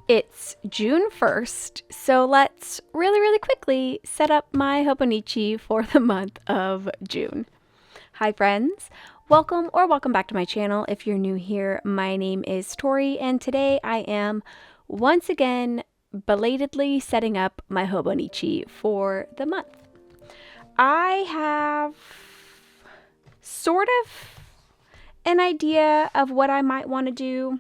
It's June 1st, so let's really quickly set up my Hobonichi for the month of June. Hi friends, welcome back to my channel. If you're new here, my name is Tori, and today I am once again belatedly setting up my Hobonichi for the month. I have sort of an idea of what I might want to do,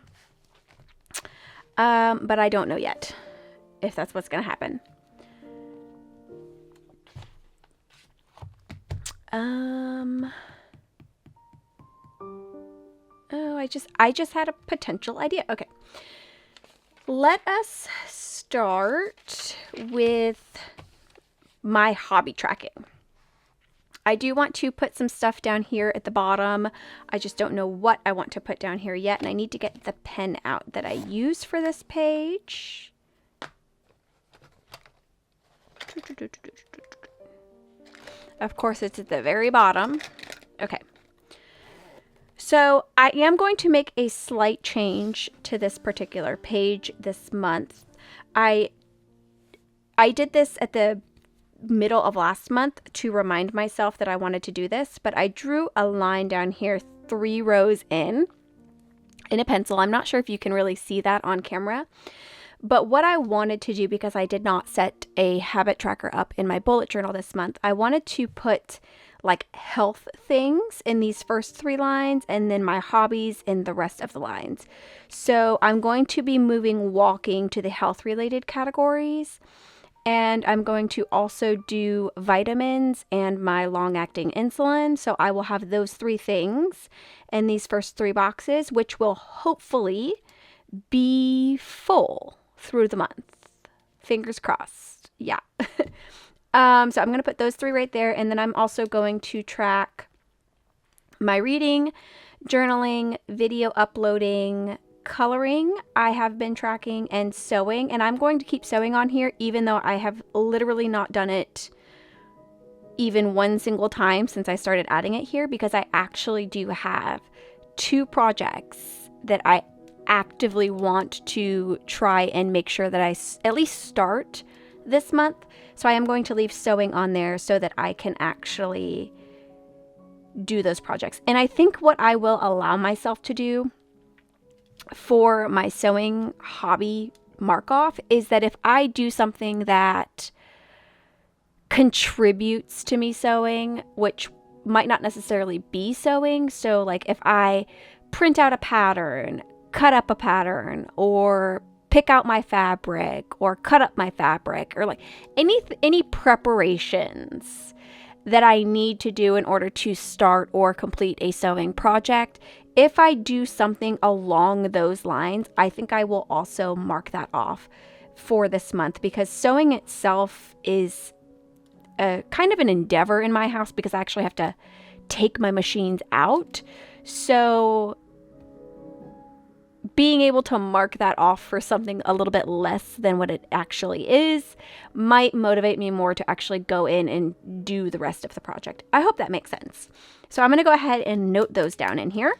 but I don't know yet if that's what's going to happen. Oh, I just had a potential idea. Okay. Let us start with my hobby tracking. I do want to put some stuff down here at the bottom. I just don't know what I want to put down here yet, and I need to get the pen out that I use for this page. Of course, it's at the very bottom. Okay. So I am going to make a slight change to this particular page this month. I did this at the middle of last month to remind myself that I wanted to do this, but I drew a line down here 3 rows in a pencil. I'm not sure if you can really see that on camera, but what I wanted to do, because I did not set a habit tracker up in my bullet journal this month, I wanted to put like health things in these first 3 lines and then my hobbies in the rest of the lines. So I'm going to be moving walking to the health related categories. And I'm going to also do vitamins and my long-acting insulin. So I will have those 3 things in these first 3 boxes, which will hopefully be full through the month. Fingers crossed. Yeah. So I'm going to put those 3 right there. And then I'm also going to track my reading, journaling, video uploading, coloring I have been tracking, and sewing, and I'm going to keep sewing on here even though I have literally not done it even one single time since I started adding it here, because I actually do have 2 projects that I actively want to try and make sure that I at least start this month. So I am going to leave sewing on there so that I can actually do those projects. And I think what I will allow myself to do for my sewing hobby mark off is that if I do something that contributes to me sewing, which might not necessarily be sewing, so like if I print out a pattern, cut up a pattern, or pick out my fabric or cut up my fabric, or like any preparations that I need to do in order to start or complete a sewing project, if I do something along those lines, I think I will also mark that off for this month, because sewing itself is a kind of an endeavor in my house because I actually have to take my machines out. So being able to mark that off for something a little bit less than what it actually is might motivate me more to actually go in and do the rest of the project. I hope that makes sense. So I'm going to go ahead and note those down in here.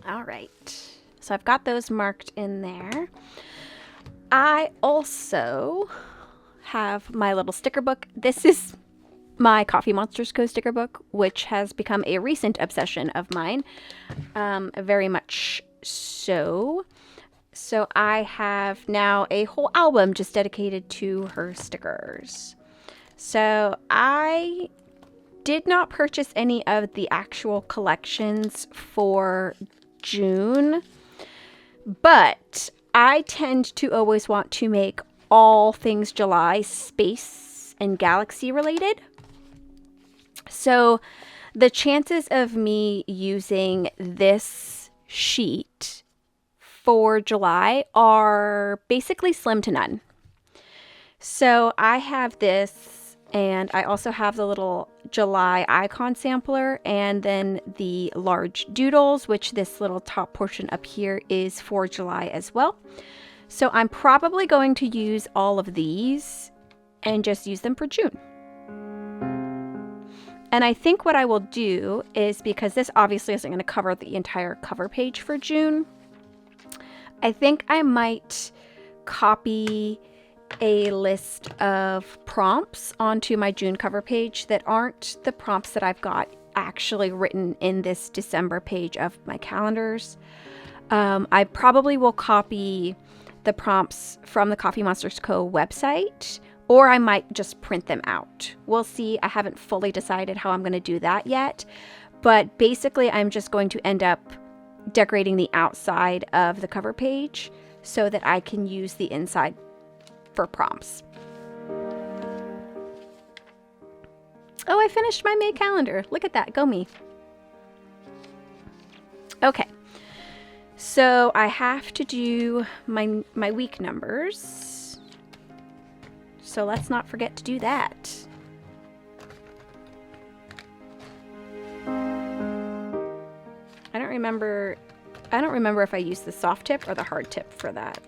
All right, so I've got those marked in there. I also have my little sticker book. This is my TheCoffeeMonsterzCo sticker book, which has become a recent obsession of mine, very much so. So I have now a whole album just dedicated to her stickers. So I did not purchase any of the actual collections for June, but I tend to always want to make all things July space and galaxy related. So the chances of me using this sheet for July are basically slim to none. So I have this, and I also have the little July icon sampler, and then the large doodles, which this little top portion up here is for July as well. So I'm probably going to use all of these and just use them for June. And I think what I will do is, because this obviously isn't going to cover the entire cover page for June, I think I might copy a list of prompts onto my June cover page that aren't the prompts that I've got actually written in this December page of my calendars. I probably will copy the prompts from the Coffee Monsters Co. website, or I might just print them out. We'll see. I haven't fully decided how I'm going to do that yet, but basically I'm just going to end up decorating the outside of the cover page so that I can use the inside for prompts. Oh, I finished my May calendar. Look at that. Go me. Okay. So I have to do my week numbers. So let's not forget to do that. I don't remember if I used the soft tip or the hard tip for that.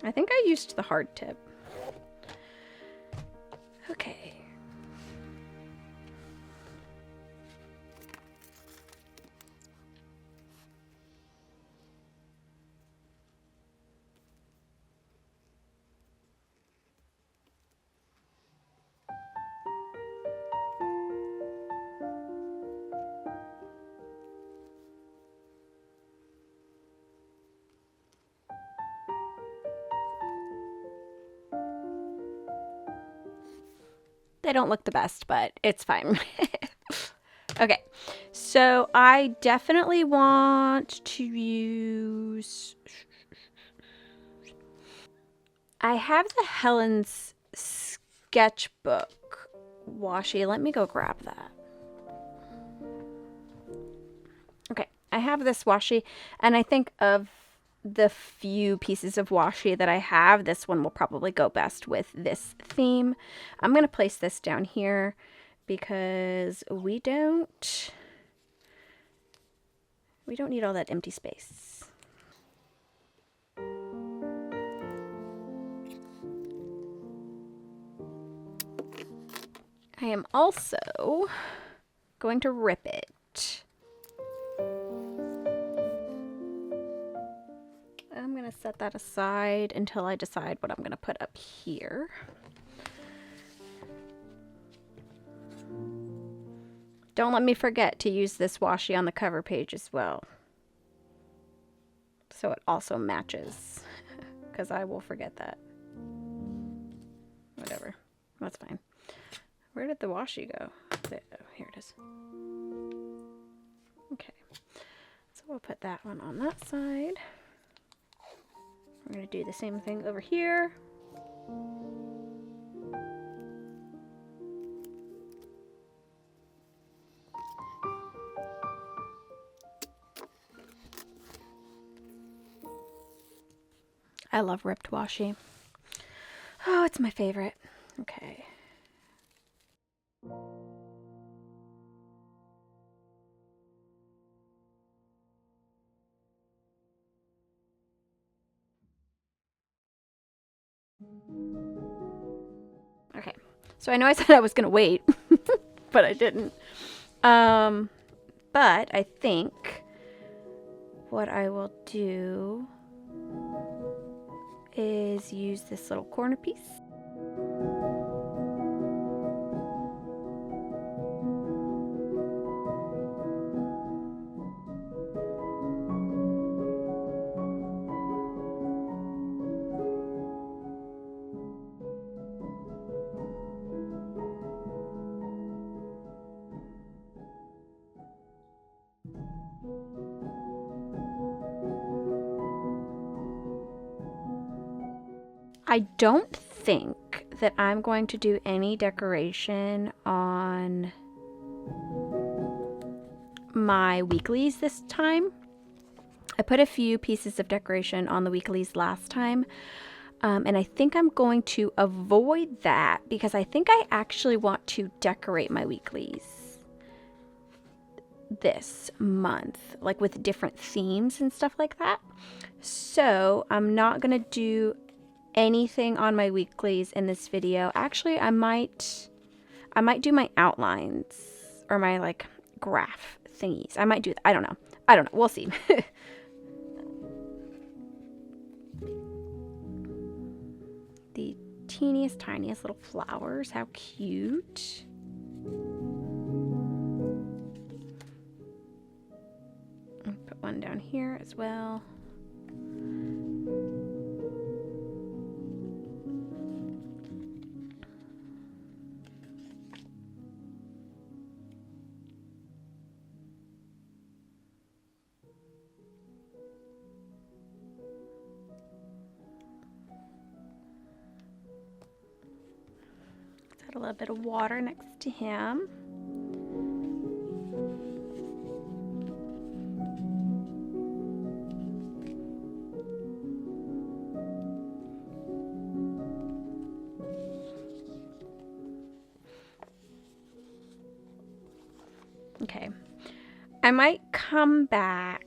I think I used the hard tip. Okay. They don't look the best, but it's fine. Okay, so I definitely want to use... I have the Helens sketchbook washi. Let me go grab that. Okay, I have this washi, and I think of the few pieces of washi that I have, this one will probably go best with this theme. I'm going to place this down here because we don't need all that empty space. I am also going to rip it. I'm going to set that aside until I decide what I'm going to put up here. Don't let me forget to use this washi on the cover page as well, so it also matches, because I will forget that. Whatever. That's fine. Where did the washi go? There, oh, here it is. Okay. So we'll put that one on that side. We're going to do the same thing over here. I love ripped washi. Oh, it's my favorite. Okay. Okay, so I know I said I was going to wait, but I didn't. But I think what I will do is use this little corner piece. I don't think that I'm going to do any decoration on my weeklies this time. I put a few pieces of decoration on the weeklies last time, and I think I'm going to avoid that because I think I actually want to decorate my weeklies this month, like with different themes and stuff like that. So I'm not going to do anything on my weeklies in this video. Actually, I might do my outlines or my like graph thingies. I might do that. I don't know. We'll see. The teeniest, tiniest little flowers. How cute. I'll put one down here as well. A little bit of water next to him. Okay, I might come back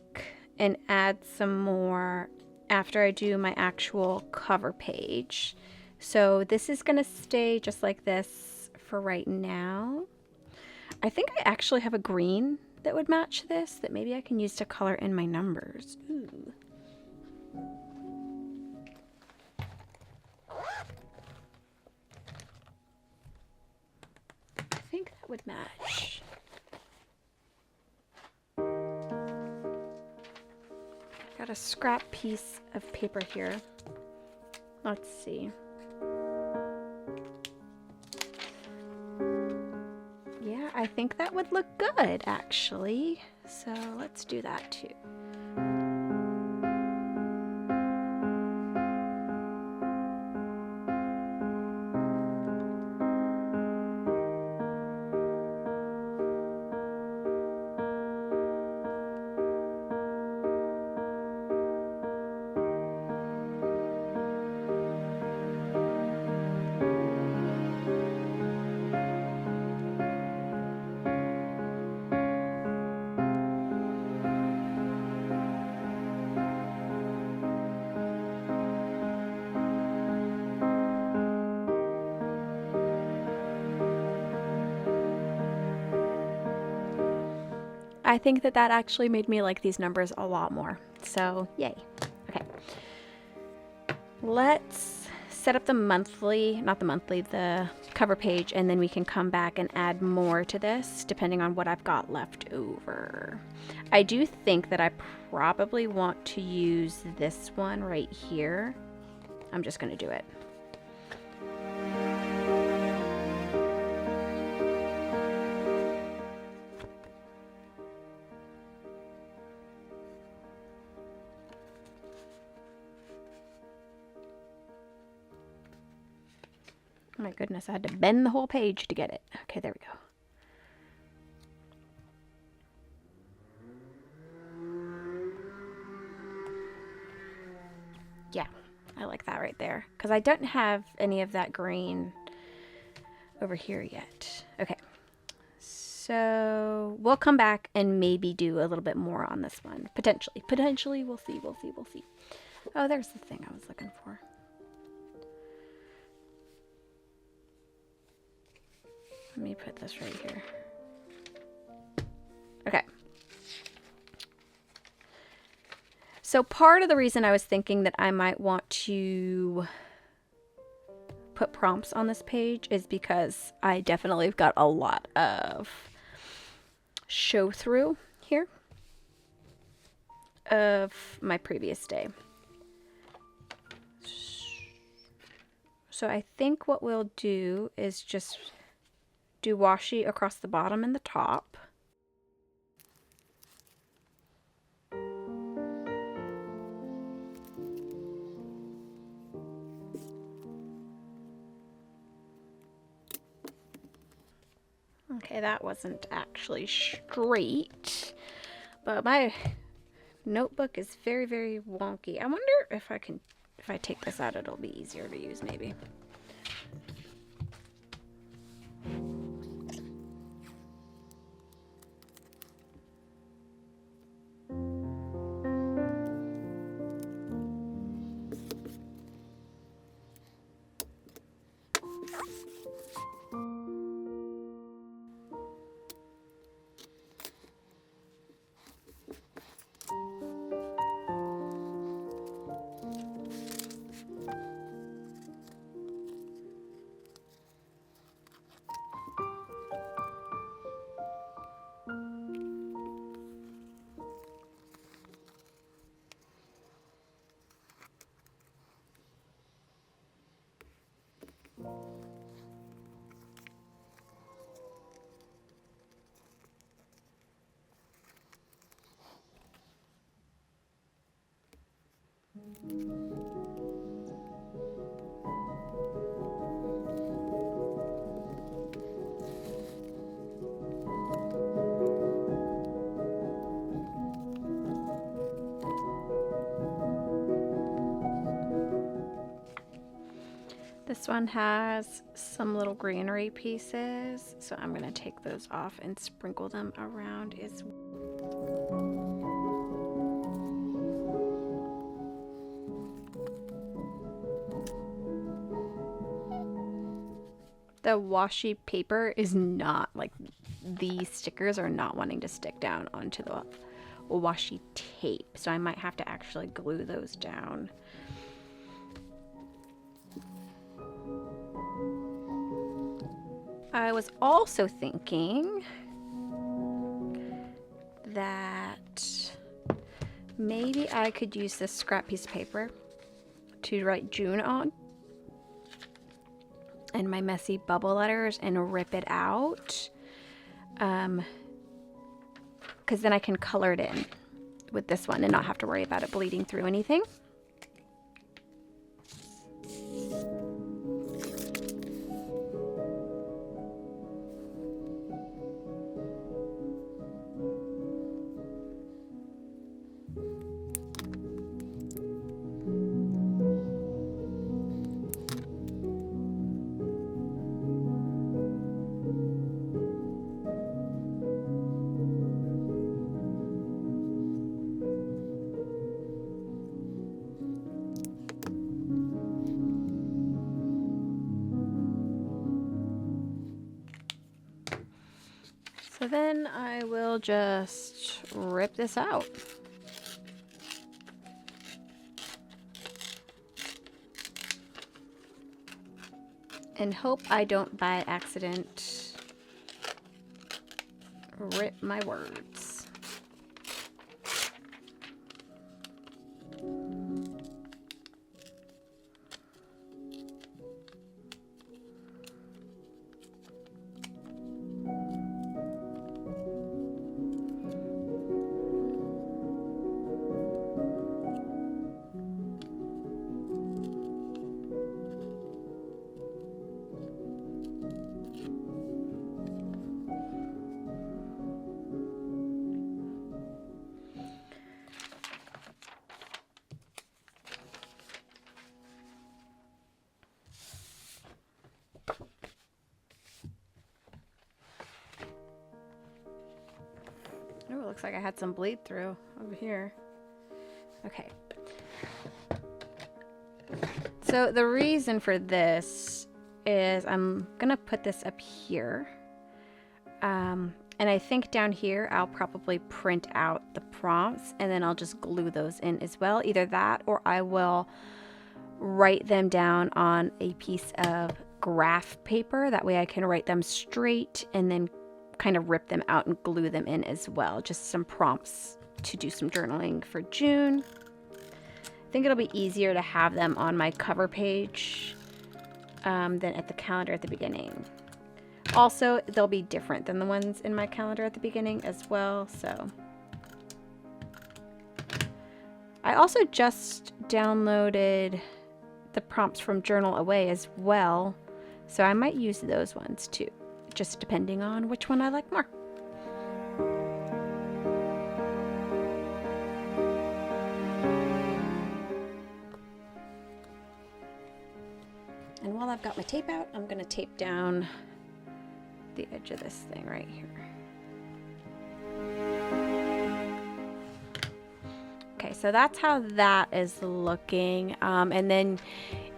and add some more after I do my actual cover page. So this is going to stay just like this for right now. I think I actually have a green that would match this that maybe I can use to color in my numbers. Ooh. I think that would match. Got a scrap piece of paper here. Let's see. Yeah, I think that would look good, actually. So let's do that too. I think that actually made me like these numbers a lot more. So yay. Okay. Let's set up the monthly, not the monthly, the cover page, and then we can come back and add more to this depending on what I've got left over. I do think that I probably want to use this one right here. I'm just going to do it. Oh my goodness, I had to bend the whole page to get it. Okay, there we go. Yeah, I like that right there. Because I don't have any of that green over here yet. Okay, so we'll come back and maybe do a little bit more on this one. Potentially. Potentially, we'll see, we'll see, we'll see. Oh, there's the thing I was looking for. Let me put this right here. Okay. So part of the reason I was thinking that I might want to put prompts on this page is because I definitely have got a lot of show through here of my previous day. So I think what we'll do is just do washi across the bottom and the top. Okay, Okay, that wasn't actually straight, but my notebook is very, very wonky. I wonder if I take this out, it'll be easier to use maybe. This one has some little greenery pieces, so I'm going to take those off and sprinkle them around as well. The washi paper is not, like, these stickers are not wanting to stick down onto the washi tape, so I might have to actually glue those down. I was also thinking that maybe I could use this scrap piece of paper to write June on and my messy bubble letters and rip it out, because then I can color it in with this one and not have to worry about it bleeding through anything. So then I will just rip this out. And hope I don't by accident rip my words. Oh, it looks like I had some bleed through over here. Okay. So the reason for this is I'm gonna put this up here. And I think down here I'll probably print out the prompts and then I'll just glue those in as well. Either that or I will write them down on a piece of graph paper. That way I can write them straight and then kind of rip them out and glue them in as well. Just some prompts to do some journaling for June. I think it'll be easier to have them on my cover page than at the calendar at the beginning. Also, they'll be different than the ones in my calendar at the beginning as well, so. I also just downloaded the prompts from Journal Away as well, so I might use those ones too, just depending on which one I like more. And while I've got my tape out, I'm going to tape down the edge of this thing right here. Okay, so that's how that is looking. And then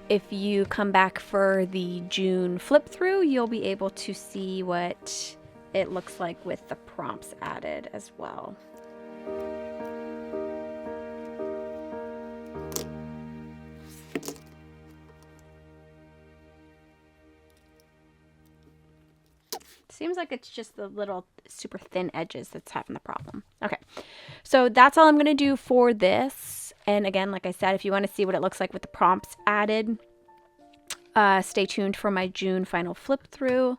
if you come back for the June flip through, you'll be able to see what it looks like with the prompts added as well. Seems like it's just the little super thin edges that's having the problem. Okay, so that's all I'm going to do for this. And again, like I said, if you want to see what it looks like with the prompts added, stay tuned for my June final flip through.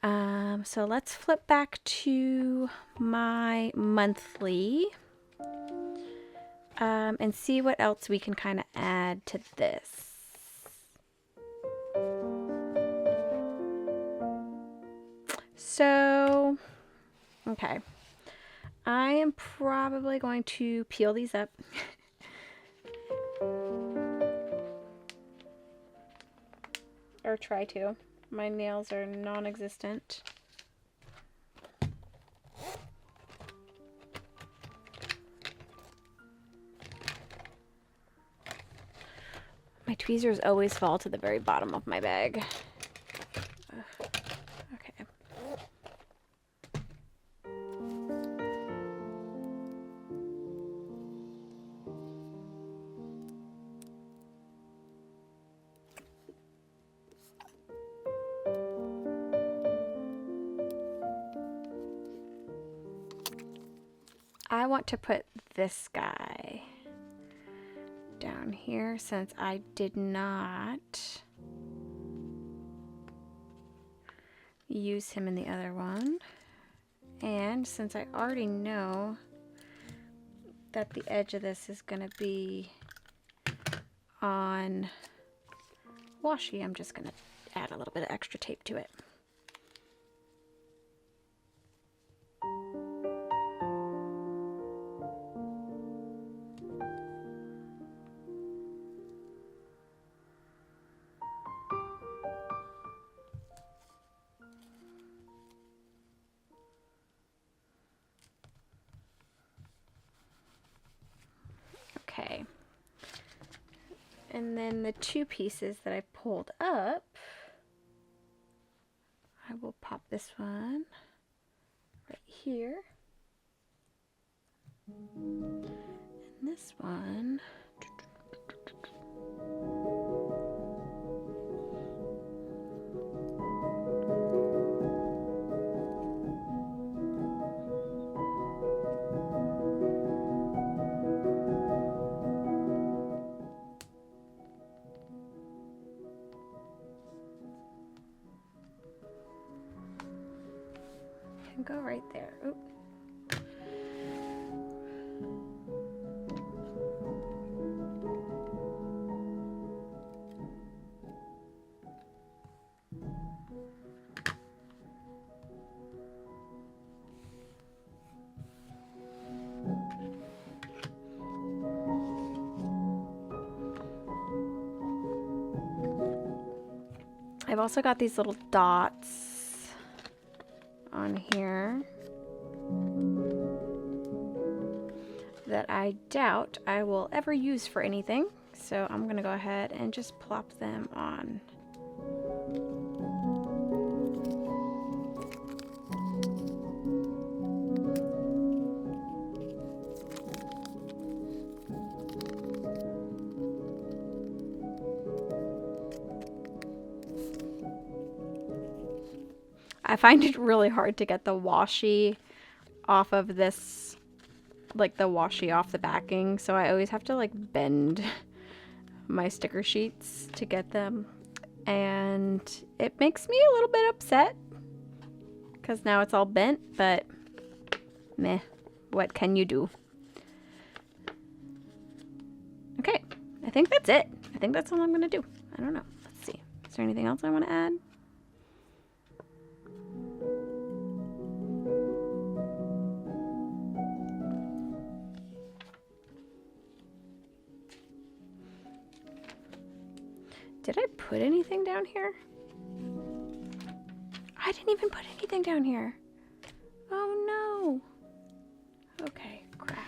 So let's flip back to my monthly and see what else we can kind of add to this. So, okay, I am probably going to peel these up. Or try to. My nails are non-existent. My tweezers always fall to the very bottom of my bag. Okay. I want to put this guy down here since I did not use him in the other one, and since I already know that the edge of this is going to be on washi, I'm just going to add a little bit of extra tape to it. Okay, and then the two pieces that I pulled up, I will pop this one right here, and this one can go right there. Oop. I've also got these little dots on here that I doubt I will ever use for anything, so I'm gonna go ahead and just plop them on. I find it really hard to get the washi off of this, like the washi off the backing, so I always have to like bend my sticker sheets to get them, and it makes me a little bit upset because now it's all bent, but meh, what can you do? Okay, I think that's it. I think that's all I'm gonna do. I don't know. Let's see. Is there anything else I want to add? Did I put anything down here? I didn't even put anything down here. Oh no. Okay, crap.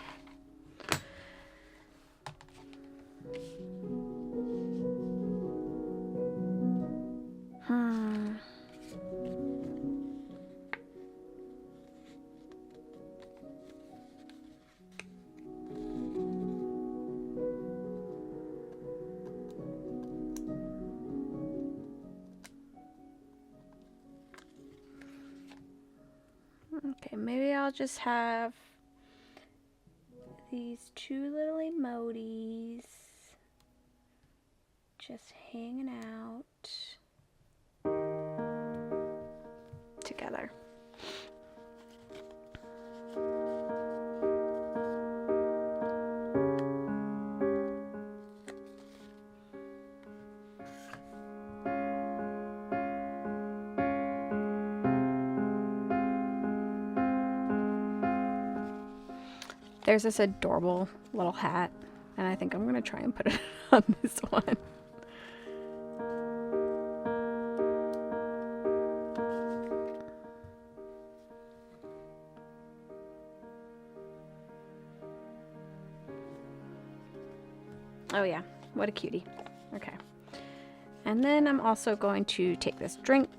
Okay, maybe I'll just have these two little emojis just hanging out together. There's this adorable little hat, and I think I'm going to try and put it on this one. Oh yeah, what a cutie. Okay. And then I'm also going to take this drink.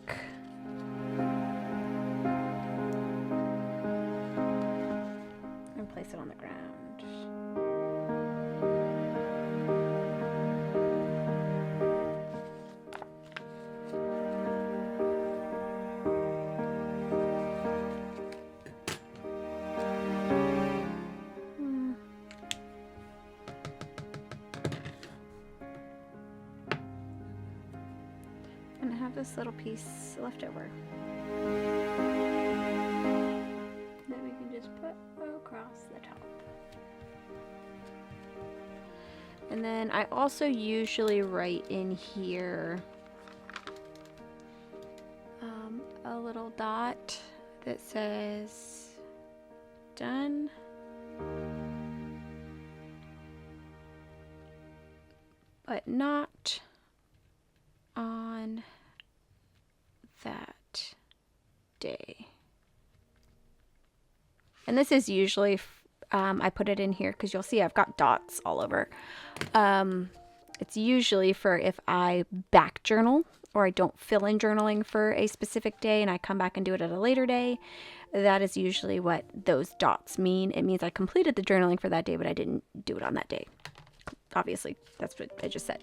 Place it on the ground. And I have this little piece left over that we can just put across the top. And then I also usually write in here a little dot that says done, but not on that day. And this is usually, I put it in here because you'll see I've got dots all over. It's usually for if I back journal or I don't fill in journaling for a specific day and I come back and do it at a later day. That is usually what those dots mean. It means I completed the journaling for that day, but I didn't do it on that day. Obviously, that's what I just said.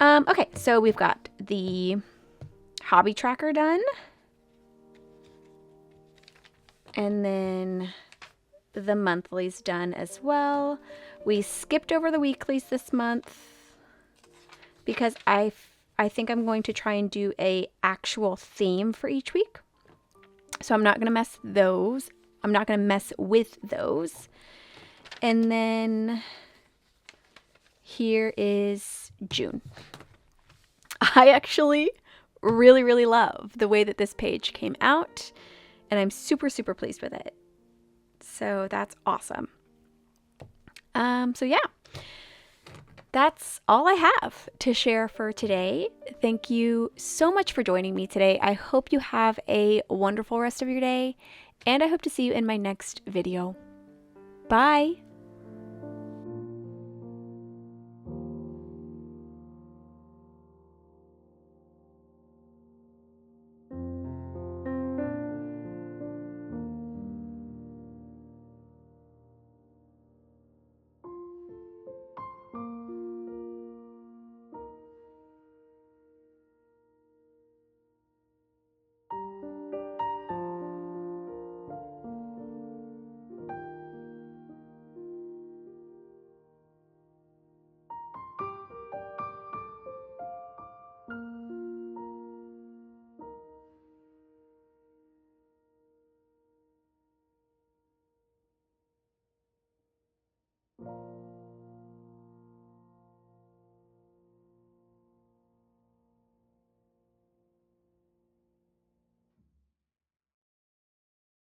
Okay, so we've got the hobby tracker done. And then the monthlies done as well. We skipped over the weeklies this month because I think I'm going to try and do a actual theme for each week. So I'm not going to mess those. I'm not going to mess with those. And then here is June. I actually really, really love the way that this page came out, and I'm super, super pleased with it. So that's awesome. So yeah, that's all I have to share for today. Thank you so much for joining me today. I hope you have a wonderful rest of your day, and I hope to see you in my next video. Bye.